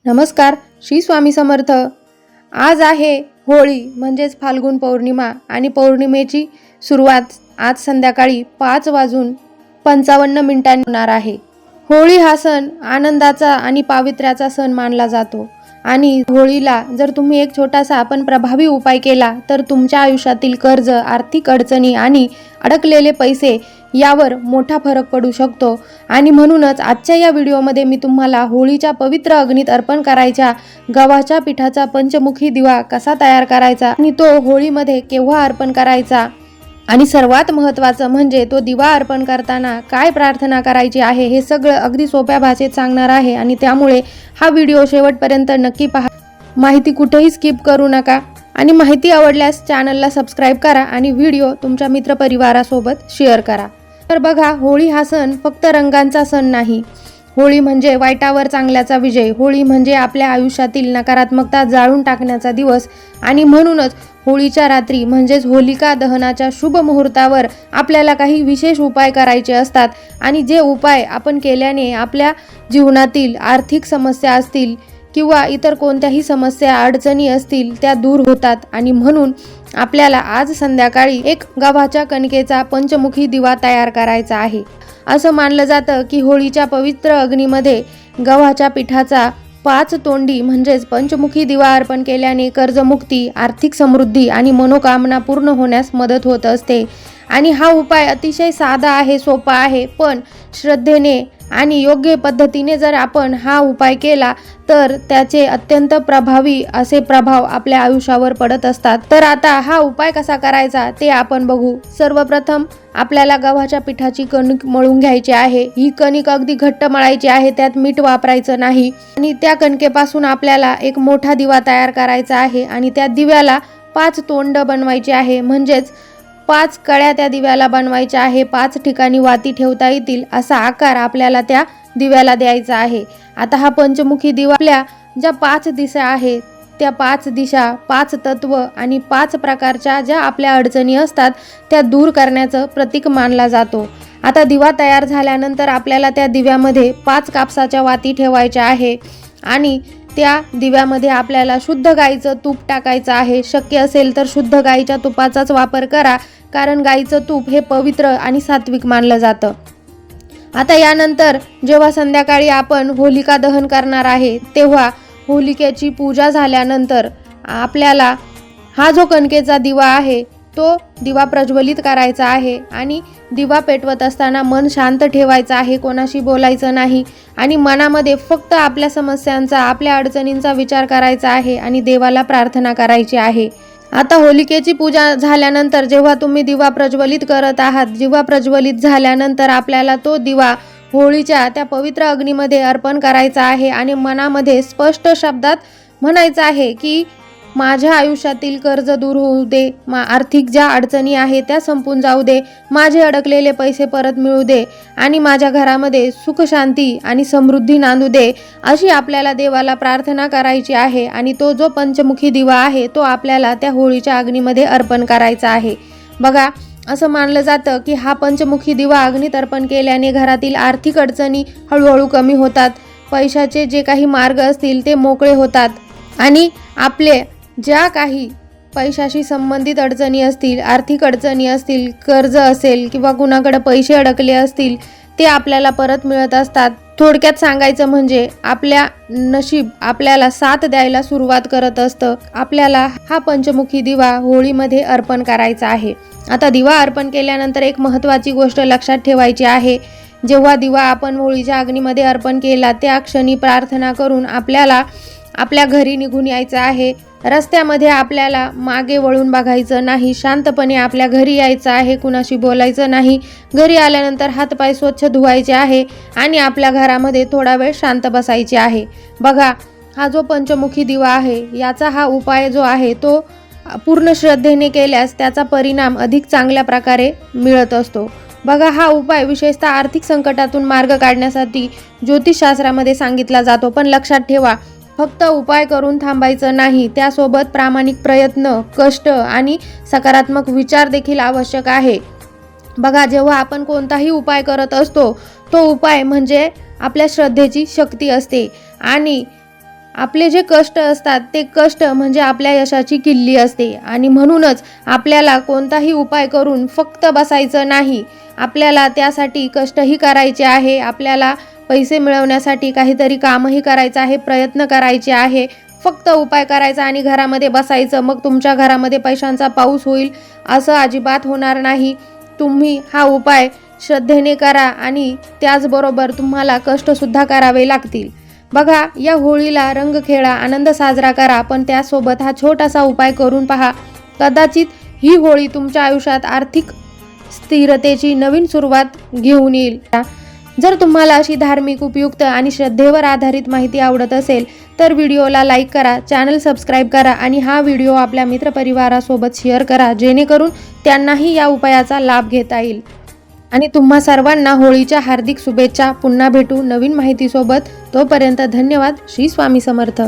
नमस्कार, श्री स्वामी समर्थ। आज आहे होळी म्हणजेच फाल्गुन पौर्णिमा आणि पौर्णिमेची सुरुवात आज संध्याकाळी 5:55 होणार आहे। होळी हा सण आनंदाचा आणि पावित्र्याचा सण मानला जातो आणि होळीला जर तुम्ही एक छोटासा पण प्रभावी उपाय केला तर तुमच्या आयुष्यातील कर्ज, आर्थिक अडचणी आणि अडकलेले पैसे यावर मोठा फरक पडू शकतो। आणि म्हणूनच आजच्या या व्हिडिओमध्ये मी तुम्हाला होळीच्या पवित्र अग्नीत अर्पण करायच्या गव्हाच्या पिठाचा पंचमुखी दिवा कसा तयार करायचा आणि तो होळीमध्ये केव्हा अर्पण करायचा आणि सर्वात महत्त्वाचं म्हणजे तो दिवा अर्पण करताना काय प्रार्थना करायची आहे हे सगळं अगदी सोप्या भाषेत सांगणार आहे। आणि त्यामुळे हा व्हिडिओ शेवटपर्यंत नक्की पहा, माहिती कुठेही स्किप करू नका। आणि माहिती आवडल्यास चॅनलला सबस्क्राईब करा आणि व्हिडिओ तुमच्या मित्रपरिवारासोबत शेअर करा। तर बघा, होळी हा सण फक्त रंगांचा सण नाही। होळी म्हणजे वाईटावर चांगल्याचा विजय, होळी म्हणजे आपल्या आयुष्यातील नकारात्मकता जाळून टाकण्याचा दिवस। आणि म्हणूनच होळीच्या रात्री म्हणजेच होलिका दहनाच्या शुभ मुहूर्तावर आपल्याला काही विशेष उपाय करायचे असतात आणि जे उपाय आपण केल्याने आपल्या जीवनातील आर्थिक समस्या असतील किंवा इतर कोणत्याही समस्या अडचणी असतील त्या दूर होतात। आणि म्हणून आपल्याला आज संध्याकाळी एक गव्हाच्या कणकेचा पंचमुखी दिवा तयार करायचा आहे। असं मानलं जातं की होळीच्या पवित्र अग्नीमध्ये गव्हाच्या पिठाचा 5 तोंडी म्हणजेच पंचमुखी दिवा अर्पण केल्याने कर्जमुक्ती, आर्थिक समृद्धी आणि मनोकामना पूर्ण होण्यास मदत होत असते। आणि हा उपाय अतिशय साधा आहे, सोपा आहे, पण श्रद्धेने आणि योग्य पद्धतीने जर आपण हा उपाय केला तर त्याचे अत्यंत प्रभावी असे प्रभाव आपल्या आयुष्यावर पडत असतात। तर आता हा उपाय कसा करायचा ते आपण बघू। सर्वप्रथम आपल्याला गव्हाच्या पिठाची कणिक मळून घ्यायची आहे। ही कणिक अगदी घट्ट मळायची आहे, त्यात मीठ वापरायचं नाही। आणि त्या कणकेपासून आपल्याला एक मोठा दिवा तयार करायचा आहे आणि त्या दिव्याला 5 तोंड बनवायची आहे, म्हणजेच 5 कळ्या त्या दिव्याला बनवायच्या आहे। 5 ठिकाणी वाती ठेवता येतील असा आकार आपल्याला त्या दिव्याला द्यायचा आहे। आता हा पंचमुखी दिवा आपल्या ज्या 5 दिशा आहेत त्या 5 दिशा, 5 तत्व आणि 5 प्रकारच्या ज्या आपल्या अडचणी असतात त्या दूर करण्याचं प्रतीक मानला जातो। आता दिवा तयार झाल्यानंतर आपल्याला त्या दिव्यामध्ये 5 कापसाच्या वाती ठेवायच्या आहे आणि त्या दिव्यामध्ये आपल्याला शुद्ध गाईचं तूप टाकायचं आहे। शक्य असेल तर शुद्ध गाईच्या तुपाचाच वापर करा, कारण गाईचं तूप हे पवित्र आणि सात्विक मानलं जातं। आता यानंतर जेव्हा संध्याकाळी आपण होलिका दहन करणार आहे तेव्हा होलिकेची पूजा झाल्यानंतर आपल्याला हा जो कणकेचा दिवा आहे तो दिवा प्रज्वलित करायचा आहे आणि दिवा पेटवत असताना मन शांत ठेवायचं आहे, कोणाशी बोलायचं नाही आणि मनामध्ये फक्त आपल्या समस्यांचा, आपल्या अडचणींचा विचार करायचा आहे आणि देवाला प्रार्थना करायची आहे। आता होलिकेची पूजा झाल्यानंतर जेव्हा तुम्ही दिवा प्रज्वलित करत आहात, दिवा प्रज्वलित झाल्यानंतर आपल्याला तो दिवा होळीच्या त्या पवित्र अग्नीमध्ये अर्पण करायचा आहे आणि मनामध्ये स्पष्ट शब्दात म्हणायचं आहे की माझ्या आयुष्यातील कर्ज दूर होऊ दे, आर्थिक ज्या अडचणी आहेत त्या संपून जाऊ दे, माझे अडकलेले पैसे परत मिळू दे आणि माझ्या घरामध्ये सुख शांती आणि समृद्धी नांदू दे, अशी आपल्याला देवाला प्रार्थना करायची आहे। आणि तो जो पंचमुखी दिवा आहे तो आपल्याला त्या होळीच्या अग्नीमध्ये अर्पण करायचा आहे। बघा, असं मानलं जातं की हा पंचमुखी दिवा अग्नीत अर्पण केल्याने घरातील आर्थिक अडचणी हळूहळू कमी होतात, पैशाचे जे काही मार्ग असतील ते मोकळे होतात आणि आपले ज्या काही पैशाशी संबंधित अडचणी असतील, आर्थिक अडचणी असतील, कर्ज असेल किंवा कुणाकडे पैसे अडकले असतील ते आपल्याला परत मिळत असतात। थोडक्यात सांगायचं म्हणजे आपल्या नशीब आपल्याला साथ द्यायला सुरुवात करत असतं। आपल्याला हा पंचमुखी दिवा होळीमध्ये अर्पण करायचा आहे। आता दिवा अर्पण केल्यानंतर एक महत्त्वाची गोष्ट लक्षात ठेवायची आहे, जेव्हा दिवा आपण होळीच्या अग्नीमध्ये अर्पण केला त्या क्षणी प्रार्थना करून आपल्याला आपल्या घरी निघून यायचं आहे। रस्त्यामध्ये आपल्याला मागे वळून बघायचं नाही, शांतपणे आपल्या घरी यायचं आहे, कुणाशी बोलायचं नाही। घरी आल्यानंतर हातपाय स्वच्छ धुवायचे आहे आणि आपल्या घरामध्ये थोडा वेळ शांत बसायचे आहे। बघा, हा जो पंचमुखी दिवा आहे याचा हा उपाय जो आहे तो पूर्ण श्रद्धेने केल्यास त्याचा परिणाम अधिक चांगल्या प्रकारे मिळत असतो। बघा, हा उपाय विशेषतः आर्थिक संकटातून मार्ग काढण्यासाठी ज्योतिषशास्त्रामध्ये सांगितला जातो। पण लक्षात ठेवा, फक्त उपाय करून थांबायचं नाही, त्यासोबत प्रामाणिक प्रयत्न, कष्ट आणि सकारात्मक विचार देखील आवश्यक आहे। बघा, जेव्हा आपण कोणताही उपाय करत असतो तो उपाय म्हणजे आपल्या श्रद्धेची शक्ती असते आणि आपले जे कष्ट असतात ते कष्ट म्हणजे आपल्या यशाची किल्ली असते आणि म्हणूनच आपल्याला कोणताही उपाय करून फक्त बसायचं नाही. आपल्याला त्यासाठी कष्टही करायचे आहे, आपल्याला पैसे मिळवण्यासाठी काहीतरी कामही करायचं आहे, प्रयत्न करायचे आहे. फक्त उपाय करायचा आणि घरामध्ये बसायचं, मग तुमच्या घरामध्ये पैशांचा पाऊस होईल असं अजिबात होणार नाही. तुम्ही हा उपाय श्रद्धेने करा आणि त्याचबरोबर तुम्हाला कष्टसुद्धा करावे लागतील. बघा, या होळीला रंग खेळा, आनंद साजरा करा, पण त्यासोबत हा छोटासा उपाय करून पहा. कदाचित ही होळी तुमच्या आयुष्यात आर्थिक स्थिरतेची नवीन सुरुवात घेऊन येईल. जर तुम्हाला अशी धार्मिक, उपयुक्त आणि श्रद्धेवर आधारित माहिती आवडत असेल तर व्हिडिओला लाईक करा, चॅनल सबस्क्राईब करा आणि हा व्हिडिओ आपल्या मित्रपरिवारासोबत शेअर करा, जेणेकरून त्यांनाही या उपायाचा लाभ घेता येईल. आणि तुम्हा सर्वांना होळीच्या हार्दिक शुभेच्छा. पुन्हा भेटू नवीन माहितीसोबत. तोपर्यंत धन्यवाद. श्री स्वामी समर्थ.